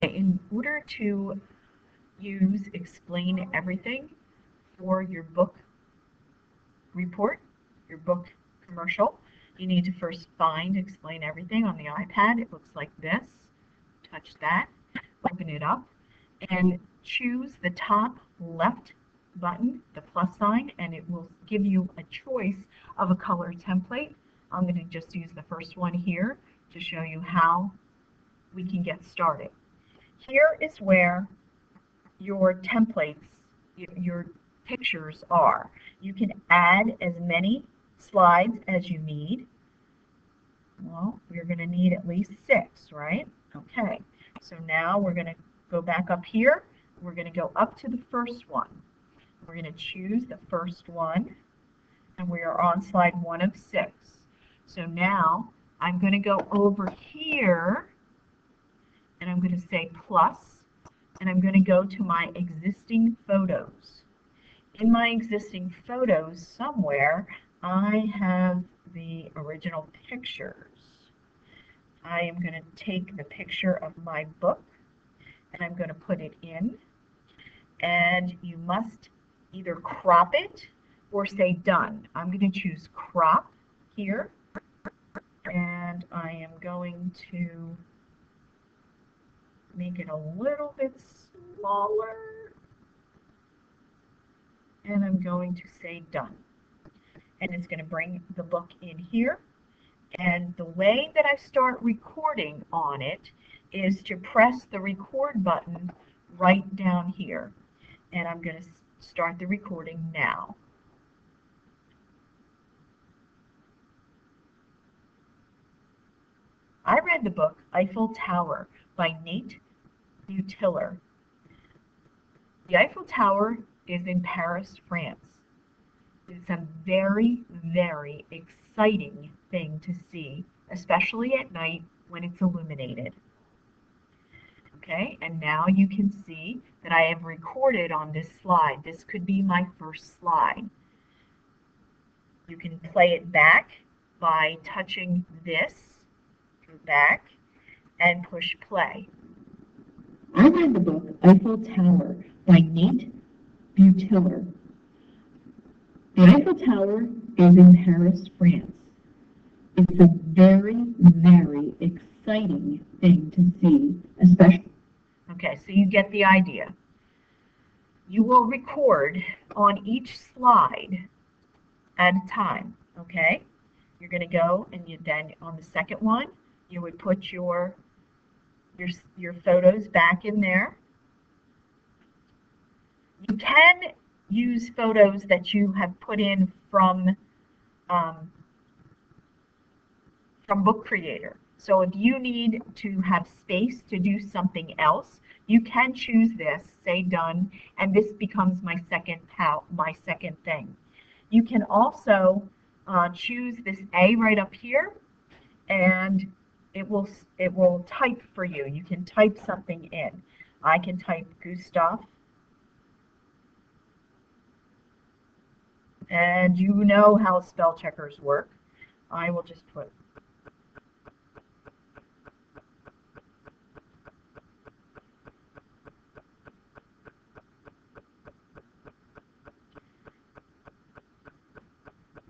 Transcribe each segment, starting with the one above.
In order to use Explain Everything for your book report, your book commercial, you need to first find Explain Everything on the iPad. It looks like this. Touch that, open it up, and choose the top left button, the plus sign, and it will give you a choice of a color template. I'm going to just use the first one here to show you how we can get started. Here is where your templates, your pictures are. You can add as many slides as you need. Well, we're going to need at least 6, right? Okay, so now we're going to go back up here. We're going to go up to the first one. We're going to choose the first one, and we are on slide 1 of 6. So now I'm going to go over here, and I'm going to say plus, and I'm going to go to my existing photos. In my existing photos somewhere, I have the original pictures. I am going to take the picture of my book, and I'm going to put it in, and you must either crop it or say done. I'm going to choose crop here, and I am going to make it a little bit smaller, and I'm going to say done. And it's going to bring the book in here. And the way that I start recording on it is to press the record button right down here. And I'm going to start the recording now. I read the book Eiffel Tower by Nate Butiller. The Eiffel Tower is in Paris, France. It's a very, very exciting thing to see, especially at night when it's illuminated. Okay, and now you can see that I have recorded on this slide. This could be my first slide. You can play it back by touching this back and push play. I read the book Eiffel Tower by Nate Butiller. The Eiffel Tower is in Paris, France. It's a very, very exciting thing to see, especially. Okay, so you get the idea. You will record on each slide at a time, okay? You're going to go and you then on the second one, you would put your photos back in there. You can use photos that you have put in from Book Creator. So if you need to have space to do something else, you can choose this, say done, and this becomes my second thing. You can also choose this A right up here, and it will type for you. You can type something in. I can type Gustav. And you know how spell checkers work. I will just put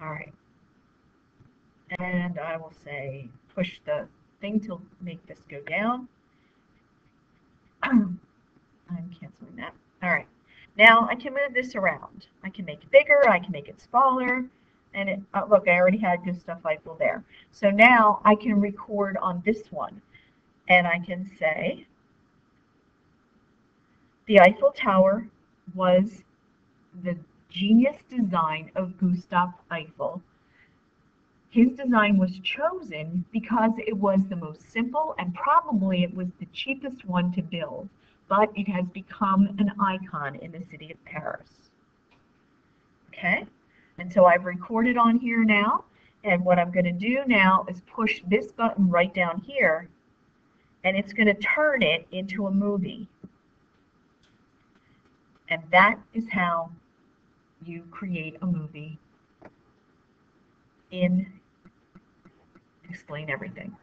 all right. And I will say push the thing to make this go down. I'm canceling that. All right. Now I can move this around. I can make it bigger, I can make it smaller, and look, I already had Gustav Eiffel there. So now I can record on this one, and I can say, the Eiffel Tower was the genius design of Gustav Eiffel. His design was chosen because it was the most simple and probably it was the cheapest one to build, but it has become an icon in the city of Paris. Okay, and so I've recorded on here now, and what I'm going to do now is push this button right down here, and it's going to turn it into a movie. And that is how you create a movie in Explain Everything.